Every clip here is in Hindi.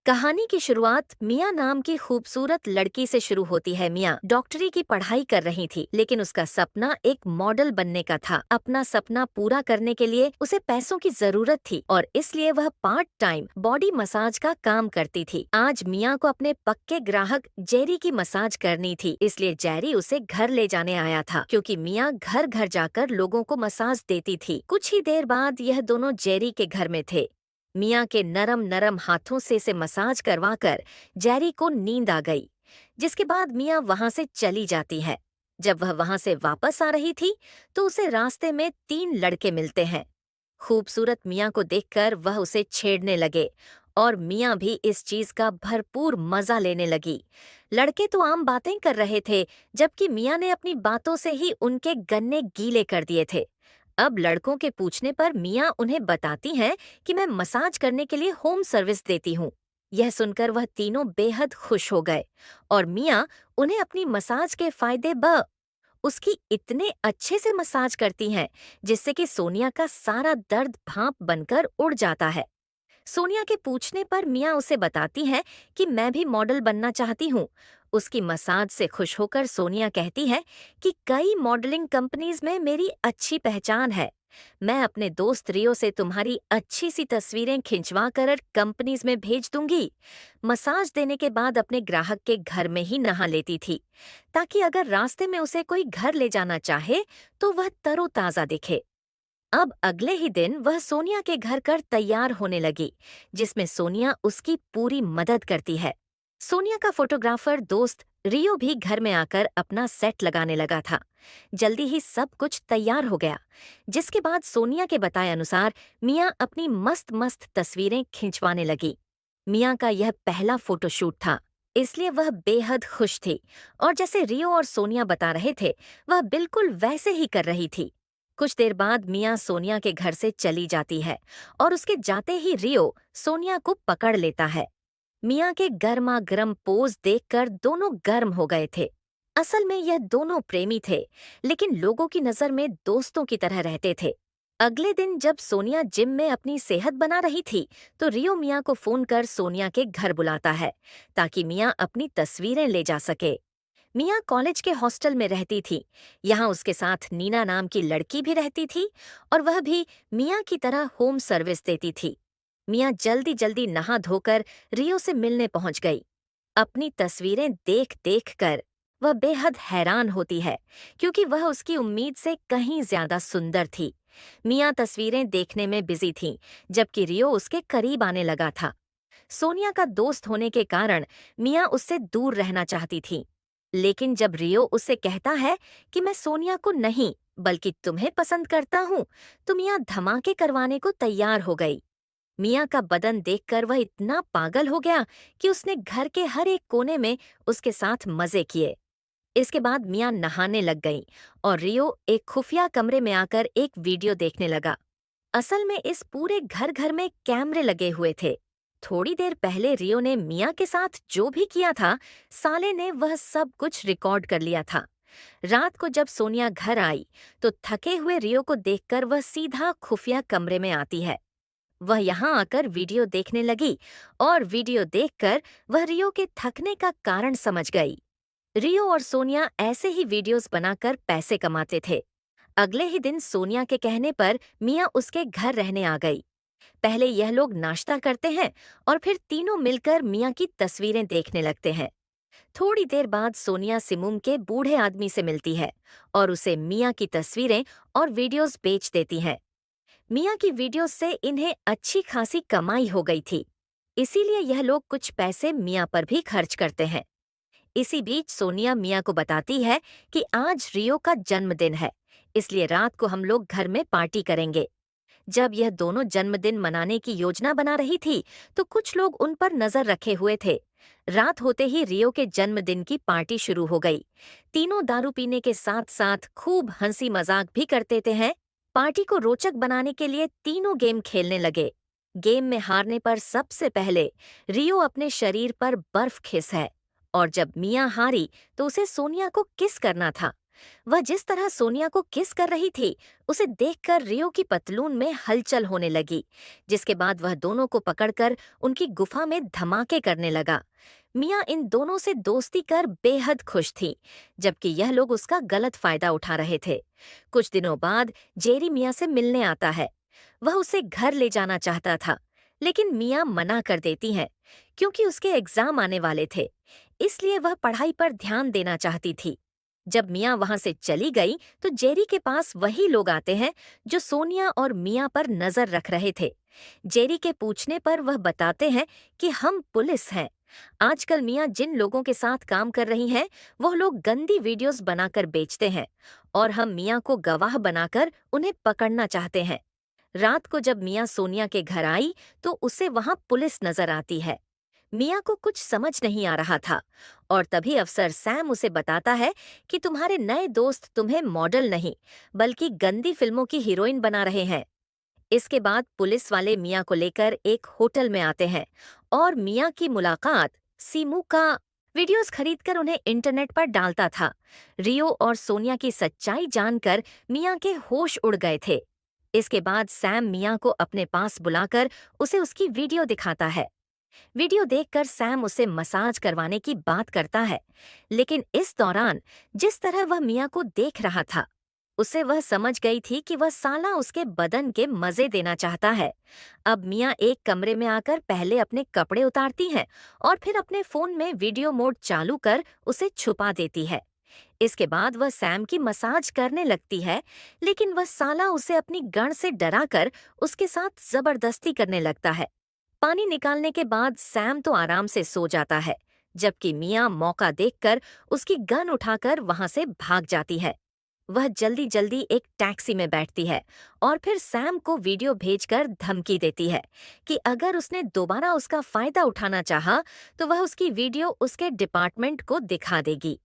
कहानी की शुरुआत मिया नाम की खूबसूरत लड़की से शुरू होती है। मिया डॉक्टरी की पढ़ाई कर रही थी, लेकिन उसका सपना एक मॉडल बनने का था। अपना सपना पूरा करने के लिए उसे पैसों की जरूरत थी और इसलिए वह पार्ट टाइम बॉडी मसाज का काम करती थी। आज मिया को अपने पक्के ग्राहक जेरी की मसाज करनी थी, इसलिए जेरी उसे घर ले जाने आया था, क्योंकि मिया घर घर जाकर लोगों को मसाज देती थी। कुछ ही देर बाद यह दोनों जेरी के घर में थे। मियाँ के नरम नरम हाथों से इसे मसाज करवाकर जेरी को नींद आ गई, जिसके बाद मियाँ वहां से चली जाती है। जब वह वहां से वापस आ रही थी तो उसे रास्ते में 3 लड़के मिलते हैं। खूबसूरत मियाँ को देखकर वह उसे छेड़ने लगे और मियाँ भी इस चीज का भरपूर मजा लेने लगी। लड़के तो आम बातें कर रहे थे, जबकि मियाँ ने अपनी बातों से ही उनके गन्ने गीले कर दिए थे। अब लड़कों के पूछने पर मियाँ उन्हें बताती हैं कि मैं मसाज करने के लिए होम सर्विस देती हूँ। यह सुनकर वह तीनों बेहद खुश हो गए और मियाँ उन्हें अपनी मसाज के फायदे उसकी इतने अच्छे से मसाज करती हैं, जिससे कि सोनिया का सारा दर्द भाप बनकर उड़ जाता है। सोनिया के पूछने पर मियाँ उसे बताती है कि मैं भी मॉडल बनना चाहती हूँ। उसकी मसाज से खुश होकर सोनिया कहती है कि कई मॉडलिंग कंपनीज में मेरी अच्छी पहचान है। मैं अपने दोस्त रियो से तुम्हारी अच्छी सी तस्वीरें खिंचवा कर कंपनीज में भेज दूंगी। मसाज देने के बाद अपने ग्राहक के घर में ही नहा लेती थी, ताकि अगर रास्ते में उसे कोई घर ले जाना चाहे तो वह तरोताजा दिखे। अब अगले ही दिन वह सोनिया के घर कर तैयार होने लगी, जिसमें सोनिया उसकी पूरी मदद करती है। सोनिया का फोटोग्राफर दोस्त रियो भी घर में आकर अपना सेट लगाने लगा था। जल्दी ही सब कुछ तैयार हो गया, जिसके बाद सोनिया के बताए अनुसार मिया अपनी मस्त मस्त तस्वीरें खिंचवाने लगी। मिया का यह पहला फोटोशूट था, इसलिए वह बेहद खुश थी और जैसे रियो और सोनिया बता रहे थे, वह बिल्कुल वैसे ही कर रही थी। कुछ देर बाद मिया सोनिया के घर से चली जाती है और उसके जाते ही रियो सोनिया को पकड़ लेता है। मिया के गर्मा गर्म पोज देखकर दोनों गर्म हो गए थे। असल में यह दोनों प्रेमी थे, लेकिन लोगों की नजर में दोस्तों की तरह रहते थे। अगले दिन जब सोनिया जिम में अपनी सेहत बना रही थी, तो रियो मिया को फोन कर सोनिया के घर बुलाता है, ताकि मिया अपनी तस्वीरें ले जा सके। मिया कॉलेज के हॉस्टल में रहती थी। यहाँ उसके साथ नीना नाम की लड़की भी रहती थी और वह भी मिया की तरह होम सर्विस देती थी। मिया जल्दी जल्दी नहा धोकर रियो से मिलने पहुंच गई। अपनी तस्वीरें देख देख कर वह बेहद हैरान होती है, क्योंकि वह उसकी उम्मीद से कहीं ज्यादा सुंदर थी। मिया तस्वीरें देखने में बिजी थी, जबकि रियो उसके करीब आने लगा था। सोनिया का दोस्त होने के कारण मिया उससे दूर रहना चाहती थी, लेकिन जब रियो उससे कहता है कि मैं सोनिया को नहीं बल्कि तुम्हें पसंद करता हूँ, तो मिया धमाके करवाने को तैयार हो गई। मिया का बदन देखकर वह इतना पागल हो गया कि उसने घर के हर एक कोने में उसके साथ मजे किए। इसके बाद मिया नहाने लग गई और रियो एक खुफिया कमरे में आकर एक वीडियो देखने लगा। असल में इस पूरे घर घर में कैमरे लगे हुए थे। थोड़ी देर पहले रियो ने मिया के साथ जो भी किया था, साले ने वह सब कुछ रिकॉर्ड कर लिया था। रात को जब सोनिया घर आई, तो थके हुए रियो को देखकर वह सीधा खुफिया कमरे में आती है। वह यहाँ आकर वीडियो देखने लगी और वीडियो देखकर वह रियो के थकने का कारण समझ गई। रियो और सोनिया ऐसे ही वीडियोस बनाकर पैसे कमाते थे। अगले ही दिन सोनिया के कहने पर मिया उसके घर रहने आ गई। पहले यह लोग नाश्ता करते हैं और फिर तीनों मिलकर मिया की तस्वीरें देखने लगते हैं। थोड़ी देर बाद सोनिया सिमुम के बूढ़े आदमी से मिलती है और उसे मिया की तस्वीरें और वीडियोस बेच देती हैं। मिया की वीडियोस से इन्हें अच्छी खासी कमाई हो गई थी, इसीलिए यह लोग कुछ पैसे मिया पर भी खर्च करते हैं। इसी बीच सोनिया मिया को बताती है कि आज रियो का जन्मदिन है, इसलिए रात को हम लोग घर में पार्टी करेंगे। जब यह दोनों जन्मदिन मनाने की योजना बना रही थी, तो कुछ लोग उन पर नजर रखे हुए थे। रात होते ही रियो के जन्मदिन की पार्टी शुरू हो गई। तीनों दारू पीने के साथ साथ खूब हंसी मजाक भी करते थे हैं। पार्टी को रोचक बनाने के लिए तीनों गेम खेलने लगे। गेम में हारने पर सबसे पहले रियो अपने शरीर पर बर्फ खिस है और जब मिया हारी तो उसे सोनिया को किस करना था। वह जिस तरह सोनिया को किस कर रही थी, उसे देखकर रियो की पतलून में हलचल होने लगी, जिसके बाद वह दोनों को पकड़कर उनकी गुफा में धमाके करने लगा। मियाँ इन दोनों से दोस्ती कर बेहद खुश थी, जबकि यह लोग उसका गलत फायदा उठा रहे थे। कुछ दिनों बाद जेरी मियाँ से मिलने आता है। वह उसे घर ले जाना चाहता था, लेकिन मियाँ मना कर देती हैं, क्योंकि उसके एग्जाम आने वाले थे, इसलिए वह पढ़ाई पर ध्यान देना चाहती थी। जब मियाँ वहां से चली गई तो जेरी के पास वही लोग आते हैं जो सोनिया और मियाँ पर नजर रख रहे थे। जेरी के पूछने पर वह बताते हैं कि हम पुलिस हैं। आजकल मियाँ जिन लोगों के साथ काम कर रही हैं, वो लोग गंदी वीडियोस बनाकर बेचते हैं और हम मियाँ को गवाह बनाकर उन्हें पकड़ना चाहते हैं। रात को जब मियाँ सोनिया के घर आई तो उसे वहां पुलिस नजर आती है। मिया को कुछ समझ नहीं आ रहा था और तभी अफसर सैम उसे बताता है कि तुम्हारे नए दोस्त तुम्हें मॉडल नहीं, बल्कि गंदी फिल्मों की हीरोइन बना रहे हैं। इसके बाद पुलिस वाले मिया को लेकर एक होटल में आते हैं और मिया की मुलाकात सीमू का वीडियोस खरीदकर उन्हें इंटरनेट पर डालता था। रियो और सोनिया की सच्चाई जानकर मिया के होश उड़ गए थे। इसके बाद सैम मिया को अपने पास बुलाकर उसे उसकी वीडियो दिखाता है। वीडियो देखकर सैम उसे मसाज करवाने की बात करता है, लेकिन इस दौरान जिस तरह वह मिया को देख रहा था, उसे वह समझ गई थी कि वह साला उसके बदन के मजे देना चाहता है। अब मिया एक कमरे में आकर पहले अपने कपड़े उतारती हैं और फिर अपने फोन में वीडियो मोड चालू कर उसे छुपा देती है। इसके बाद वह सैम की मसाज करने लगती है, लेकिन वह साला उसे अपनी गन से डराकर उसके साथ जबरदस्ती करने लगता है। पानी निकालने के बाद सैम तो आराम से सो जाता है, जबकि मियाँ मौका देखकर उसकी गन उठाकर वहां से भाग जाती है। वह जल्दी जल्दी एक टैक्सी में बैठती है और फिर सैम को वीडियो भेजकर धमकी देती है कि अगर उसने दोबारा उसका फायदा उठाना चाहा तो वह उसकी वीडियो उसके डिपार्टमेंट को दिखा देगी।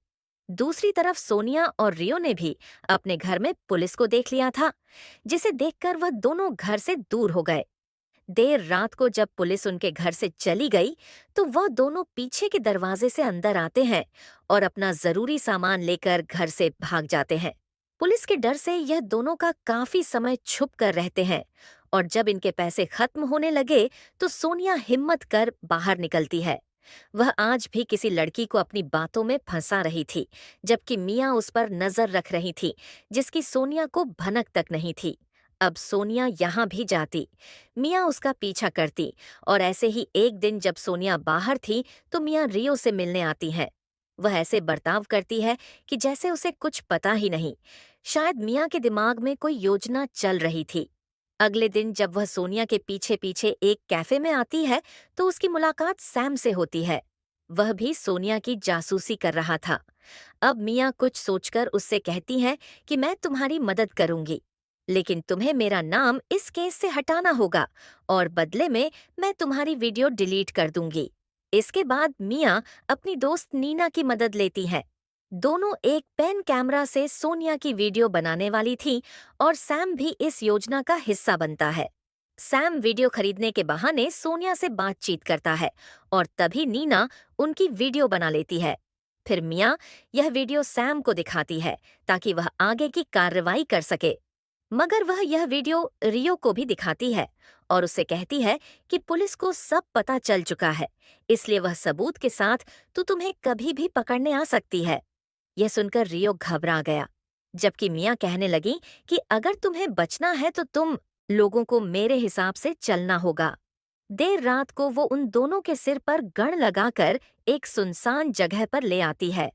दूसरी तरफ सोनिया और रियो ने भी अपने घर में पुलिस को देख लिया था, जिसे देखकर वह दोनों घर से दूर हो गए। देर रात को जब पुलिस उनके घर से चली गई तो वह दोनों पीछे के दरवाजे से अंदर आते हैं और अपना जरूरी सामान लेकर घर से भाग जाते हैं। पुलिस के डर से यह दोनों का काफी समय छुप कर रहते हैं और जब इनके पैसे खत्म होने लगे तो सोनिया हिम्मत कर बाहर निकलती है। वह आज भी किसी लड़की को अपनी बातों में फंसा रही थी, जबकि मियाँ उस पर नजर रख रही थी, जिसकी सोनिया को भनक तक नहीं थी। अब सोनिया यहाँ भी जाती, मियाँ उसका पीछा करती और ऐसे ही एक दिन जब सोनिया बाहर थी तो मियाँ रियो से मिलने आती हैं। वह ऐसे बर्ताव करती है कि जैसे उसे कुछ पता ही नहीं। शायद मियाँ के दिमाग में कोई योजना चल रही थी। अगले दिन जब वह सोनिया के पीछे पीछे एक कैफे में आती है तो उसकी मुलाकात सैम से होती है। वह भी सोनिया की जासूसी कर रहा था। अब मियाँ कुछ सोचकर उससे कहती हैं कि मैं तुम्हारी मदद करूंगी, लेकिन तुम्हें मेरा नाम इस केस से हटाना होगा और बदले में मैं तुम्हारी वीडियो डिलीट कर दूंगी। इसके बाद मियाँ अपनी दोस्त नीना की मदद लेती है। दोनों एक पेन कैमरा से सोनिया की वीडियो बनाने वाली थी और सैम भी इस योजना का हिस्सा बनता है। सैम वीडियो खरीदने के बहाने सोनिया से बातचीत करता है और तभी नीना उनकी वीडियो बना लेती है। फिर मियाँ यह वीडियो सैम को दिखाती है ताकि वह आगे की कार्रवाई कर सके। मगर वह यह वीडियो रियो को भी दिखाती है और उससे कहती है कि पुलिस को सब पता चल चुका है, इसलिए वह सबूत के साथ तू तुम्हें कभी भी पकड़ने आ सकती है। यह सुनकर रियो घबरा गया, जबकि मियाँ कहने लगी कि अगर तुम्हें बचना है तो तुम लोगों को मेरे हिसाब से चलना होगा। देर रात को वो उन दोनों के सिर पर गण लगाकर एक सुनसान जगह पर ले आती है।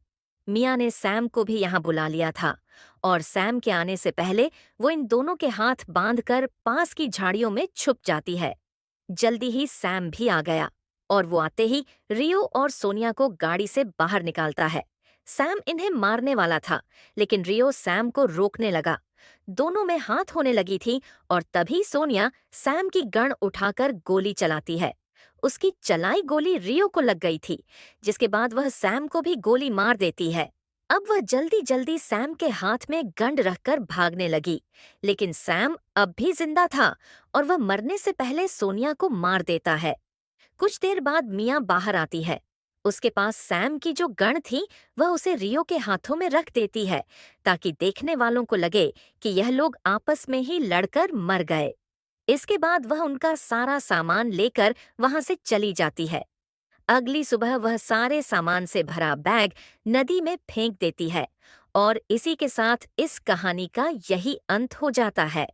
मियाँ ने सैम को भी यहाँ बुला लिया था और सैम के आने से पहले वो इन दोनों के हाथ बांधकर पास की झाड़ियों में छुप जाती है। जल्दी ही सैम भी आ गया और वो आते ही रियो और सोनिया को गाड़ी से बाहर निकालता है। सैम इन्हें मारने वाला था, लेकिन रियो सैम को रोकने लगा। दोनों में हाथ होने लगी थी और तभी सोनिया सैम की गन उठाकर गोली चलाती है। उसकी चलाई गोली रियो को लग गई थी, जिसके बाद वह सैम को भी गोली मार देती है। अब वह जल्दी जल्दी सैम के हाथ में गंड रखकर भागने लगी, लेकिन सैम अब भी जिंदा था और वह मरने से पहले सोनिया को मार देता है। कुछ देर बाद मियाँ बाहर आती है उसके पास सैम की जो गन थी वह उसे रियो के हाथों में रख देती है ताकि देखने वालों को लगे कि यह लोग आपस में ही लड़कर मर गए। इसके बाद वह उनका सारा सामान लेकर वहां से चली जाती है। अगली सुबह वह सारे सामान से भरा बैग नदी में फेंक देती है और इसी के साथ इस कहानी का यही अंत हो जाता है।